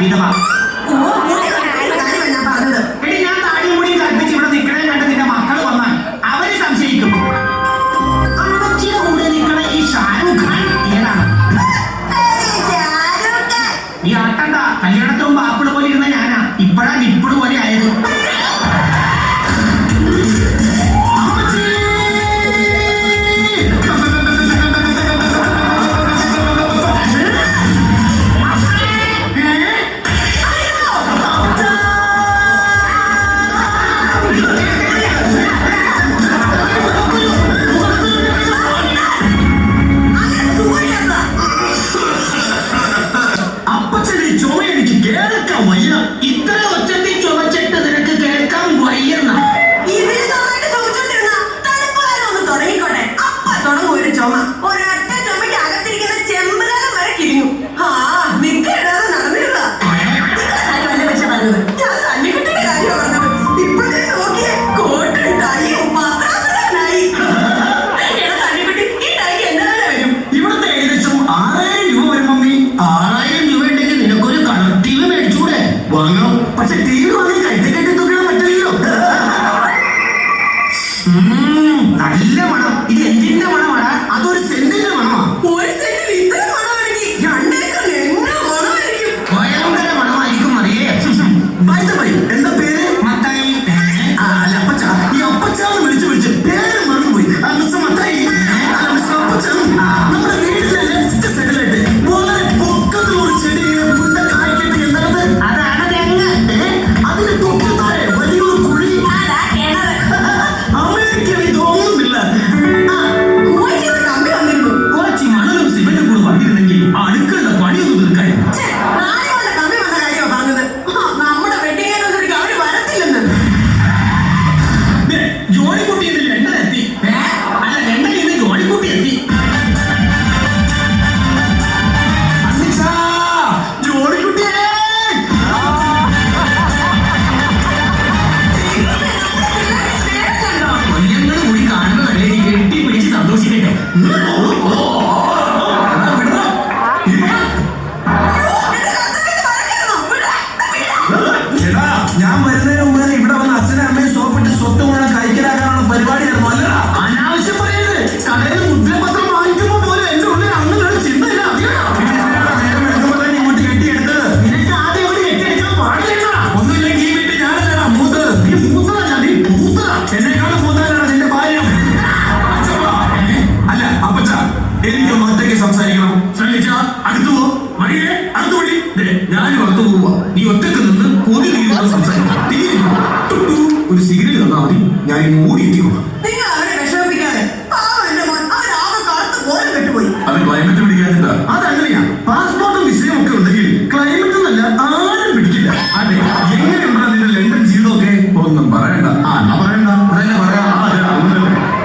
വിധവ. എടി ഞാൻ താടി കൂടി കൽപ്പിച്ച് ഇവിടെ നിൽക്കണേ കണ്ട് നിന്റെ മക്കൾ വന്നാൽ അവര് സംശയിക്കും. അമ്മച്ചിയുടെ കൂടെ നിൽക്കണ ഈ ഷാരൂഖ് ഖാൻ ഏതാണ്? ഈ ആട്ടണ്ട, കല്യാണത്തിന് മുമ്പ് ആപ്പിള് പോലെ ഇരുന്ന ഞാനാ, ഇപ്പഴാ നിപ്പിള് പോലെ ആയത്. നല്ല മണം. ഇത് എന്തിന്റെ മണമാണ്? അതൊരു സെന്റിന്റെ മണമാ. ഭയങ്കര മണമായിരിക്കും അറിയേ. എന്താ പേര്? മത്തായി. അല്ല അപ്പച്ച. ഈ അപ്പച്ചാന്ന് വിളിച്ച് പേര് മറന്നുപോയി. മത്തായി. നമ്മുടെ വീട്ടിലെ ലെഫ്റ്റ് സൈഡിലായിട്ട് വളരെ പൊക്കത്തുള്ള ഒരു ചെടി കായ്ക്കട്ടെ. എന്താണ്? അതാണ് തെങ്ങ്. അതിന് തൊട്ട് താഴെ വലിയൊരു കുഴി. കുറച്ച് മണലും സിമെന്റും കൂടെ വന്നിരുന്നെങ്കിൽ അടുക്കളുടെ പണിയൊന്നും തീർക്കായിരുന്നു. ജോണിക്കുട്ടി എന്നിൽ എണ്ണ എത്തി. അല്ല എണ്ണയിൽ നിന്ന് ജോണിക്കുട്ടി എത്തി. ജോണിക്കുട്ടിയേ കൊല്ലങ്ങൾ കൂടി കാണുന്നതല്ലേ നീ കെട്ടി പിടിച്ച് സന്തോഷിക്കട്ടെ. ഞാൻ വരുന്നതിന് മുമ്പ് ഇവിടെ വന്ന് അച്ഛനും അമ്മയും സോപ്പിട്ട് സ്വത്ത് മുഴുവൻ കൈക്കലാക്കാനുള്ള പരിപാടിയായിരുന്നു. അല്ല അനാവശ്യം പറയരുത്. കടയിൽ മുദ്രപത്രം വാങ്ങിക്കുമ്പോ പോലെ എന്റെ ഉള്ളിൽ അങ്ങനെ ചിന്തയില്ല. നേരം എടുക്കുമ്പോ തന്നെ ഇങ്ങോട്ട് കെട്ടിയെടുത്തത്. നിനക്ക് ആദ്യം ഒരു കെട്ടിയെടുക്കാൻ പാടില്ല. ഒന്നുമില്ലെങ്കിൽ ഈ വീട്ടിൽ ഞാനല്ലടാ മൂത്തത്. നീ മൂത്തതല്ല, നീ മൂത്തതാ. എന്നെക്കാളും മൂത്തതാണ് നിന്റെ ഭാര്യ. അല്ല അപ്പച്ച, എനിക്കൊന്ന് ഒറ്റയ്ക്ക് സംസാരിക്കണം. ശ്രമിച്ച അടുത്തു പോ. മണിയെ അടുത്തു വഴി. ഞാനും അടുത്തു പോവാ. നീ ഒറ്റക്ക് നിന്ന് പൊതി തീരുമാനം സംസാരിക്കാം. ഒരു സിഗരറ്റ് തന്നാ മതി. ഞാൻ മൂടി എത്തിക്കോളാം. അത് ക്ലൈമറ്റ് പിടിക്കാനില്ല. അതങ്ങനെയാ. പാസ്പോർട്ടും വിസയും ഒക്കെ ഉണ്ടെങ്കിൽ ക്ലൈമറ്റ് എന്നല്ല ആരും പിടിക്കില്ല. അതെ, എങ്ങനെയുണ്ടാ നിന്റെ ലണ്ടൻ ജീവിതമൊക്കെ? ഒന്നും പറയണ്ട. പറയണ്ട, അതന്നെ പറയാം.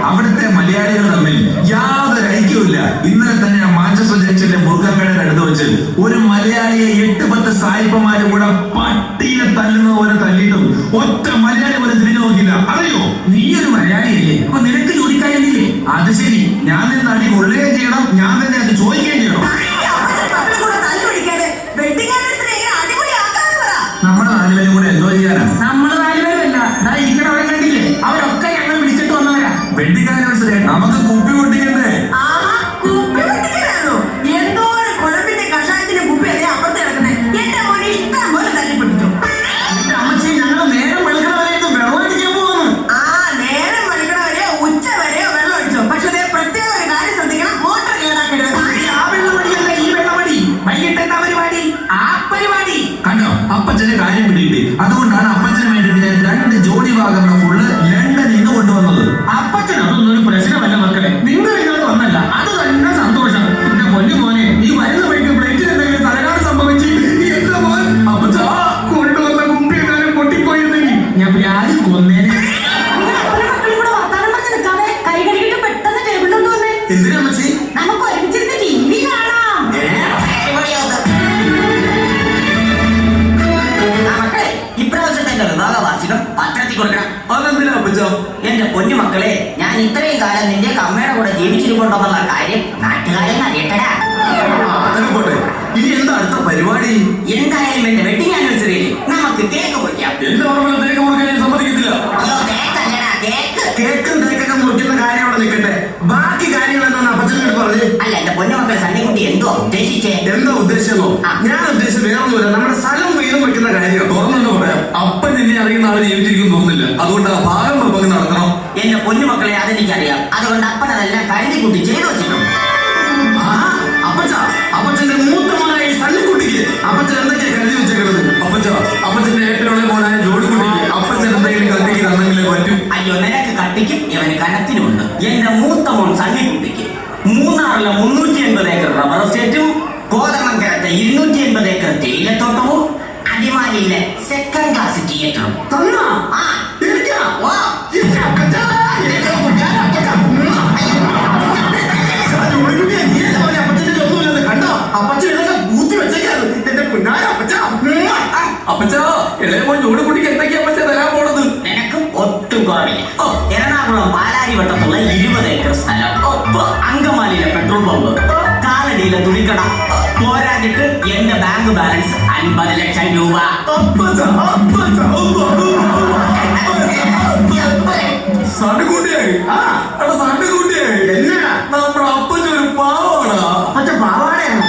അവിടുത്തെ മലയാളികൾ തമ്മിൽ യാതൊരു ഐക്യമില്ല. ഇന്നലെ തന്നെ മാഞ്ചസ്റ്റർ ജംഗ്ഷനിലെ മുറുകക്കടയുടെ അടുത്ത് വെച്ച് ഒരു മലയാളിയെ 8-10 സായിപ്പന്മാരും കൂടെ പട്ടിയെ തല്ലുന്ന പോലെ തല്ലിയിട്ടും ഒറ്റ മലയാളി പോലെ തിരിഞ്ഞു നോക്കില്ല. അറിയോ? നീ ഒരു മലയാളിയല്ലേ, അപ്പൊ നിനക്ക് ചോദിക്കാനില്ലേ? അത് ശരി, ഞാൻ നിന്ന് അടി കൊള്ളുകയും ചെയ്യണം, ഞാൻ തന്നെ അത് ചോദിക്കുകയും ചെയ്യണം. നമ്മുടെ 4 പേരും കൂടെ എന്തോ ചെയ്യാനാ? നമ്മുടെ 4 പേരല്ല, ഇരിക്കണവരെ കണ്ടില്ലേ? അവരൊക്കെ ഞങ്ങൾ വിളിച്ചിട്ട് വന്നവരാ. വെഡിങ് ആനിവേഴ്സറി നമുക്ക് കുപ്പി പൊട്ടിക്കണ്ടേ? അപ്പച്ചന്റെ കാര്യം പിടിയിട്ടേ. അതുകൊണ്ടാണ് അപ്പച്ചന് വേണ്ടിയിട്ട് ഞാൻ 2 ജോഡി ഭാഗങ്ങളുടെ ഫുള്ള് ലണ്ടനിൽ നിന്ന് കൊണ്ടുവന്നത്. അപ്പച്ചന് അതൊന്നും ഒരു പ്രശ്നമല്ല മക്കളെ. നിങ്ങൾ ഇങ്ങോട്ട് വന്നല്ല, അത് തന്നെ സന്തോഷം. എന്റെ പൊന്നു മോനെ, നീ വരുന്ന വഴിക്ക് പ്ലേറ്റിൽ എന്തെങ്കിലും തലകാട് സംഭവിച്ച് എന്താ മോൻ അപ്പച്ച കൊണ്ടുവന്ന കുപ്പി എങ്ങാനും പൊട്ടിപ്പോയിരുന്നെങ്കിൽ ഞാൻ ആരും കൊന്നേനെ. എന്തിനാ അമ്മച്ചി? നമുക്ക് ഒരുമിച്ചിരുന്ന് TV കാണാം. ഇപ്രാവശ്യത്തെ വിവാഹ വാർഷികം പത്രത്തിൽ കൊടുക്കണം. അതെന്തിനാ അപ്പച്ച? എന്റെ പൊന്നു മക്കളെ, ഞാൻ ഞാൻ ഇത്രയും കാലം നിന്റെ അമ്മയുടെ കൂടെ ജീവിച്ചിരിപ്പുണ്ടെന്നുള്ള കാര്യം നാട്ടുകാരെന്ന് അറിയട്ടടാ. അതൊക്കെ പോട്ടെ, ഇനി എന്താ അടുത്ത പരിപാടി? എന്തായാലും എന്റെ വെഡിങ് ആനിവേഴ്സറിയിൽ നമുക്ക് കേക്ക് മുറിക്കാം. എന്റെ ഓർമ്മ തേക്ക് മുറിക്കാൻ ഞാൻ സമ്മതിക്കത്തില്ല. അയ്യോ കേക്കല്ലടാ കേക്ക്. കേക്കും തേക്കൊക്കെ മുറിക്കുന്ന കാര്യം അവിടെ നിൽക്കട്ടെ, ബാക്കി കാര്യങ്ങൾ എന്താണ് അപ്പച്ചനോട് പറഞ്ഞ്? അല്ല എന്റെ പൊന്നുമക്കൾ സണ്ണിക്കുട്ടി എന്തോ ഉദ്ദേശിച്ചേ? എന്താ ഉദ്ദേശിച്ചോ? ഞാൻ ഉദ്ദേശിച്ചത് വേറൊന്നുമില്ല, നമ്മുടെ സ്ഥലം വീതം വെക്കുന്ന കാര്യം തുറന്നു പറയാം. അപ്പൻ നിന്നെ അറിയുന്ന ആളെ ജീവിച്ചിരിക്കും തോന്നുന്നില്ല, അതുകൊണ്ട് ആ ഭാഗം പങ്ക് നടത്തണം. എന്റെ പൊന്നുമക്കളെ അതെനിക്കറിയാം, അതുകൊണ്ട് അപ്പൻ അതെല്ലാം കരുതി കൂട്ടി ചെയ്തു വെച്ചിട്ടുണ്ട്. അപ്പച്ചന്റെ മൂത്ത മോനായ സണ്ണിക്കുട്ടിക്ക് അപ്പച്ചൻ എന്തൊക്കെയാ കരുതി വെച്ചേക്കുന്നത്? അപ്പച്ചന്റെ ഏറ്റവും ഇളയ മോനായ ജോഡിക്കുട്ടിക്ക് അപ്പച്ചൻ എന്തെങ്കിലും കത്തിക്ക് തന്നെങ്കിലേ പറ്റും. അയ്യോ നിനക്ക് കട്ടിക്കും ഇവന് കനത്തിനുമുണ്ട്. എന്റെ മൂത്ത മോൻ സണ്ണിക്കുട്ടിക്ക് മൂന്നാറിലെ 380 ഏക്കർ റബ്ബർ എസ്റ്റേറ്റും കോതമംഗലത്തെ 280 ഏക്കർ തേയിലത്തോട്ടവും അടിമാലിയിലെ സെക്കൻഡ് ക്ലാസ് തിയേറ്ററും. നിനക്കും ഒട്ടും കുറവില്ല. എറണാകുളം പാലാരിവട്ടത്തുള്ള 20 ഏക്കർ സ്ഥലം, അങ്കമാലിയിലെ പെട്രോൾ പമ്പ്, കാലടിയിലെ തുണിക്കട, പോരാഞ്ഞിട്ട് എന്റെ ബാങ്ക് ബാലൻസ് 50 ലക്ഷം രൂപ. നമ്മുടെ അപ്പച്ചൊരു പാവാണ്. അപ്പച്ചൻ പാവാടയാണ്.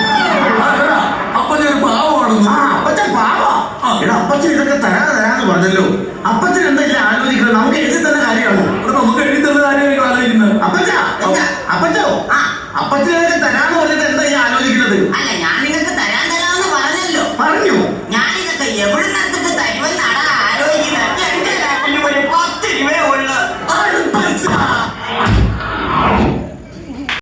അപ്പച്ചൊരു പാവാണെന്ന്. അപ്പച്ചൻ പാവാ. അപ്പച്ചൻ ഇതൊക്കെ തരാന്ന് പറഞ്ഞല്ലോ. അപ്പച്ചൻ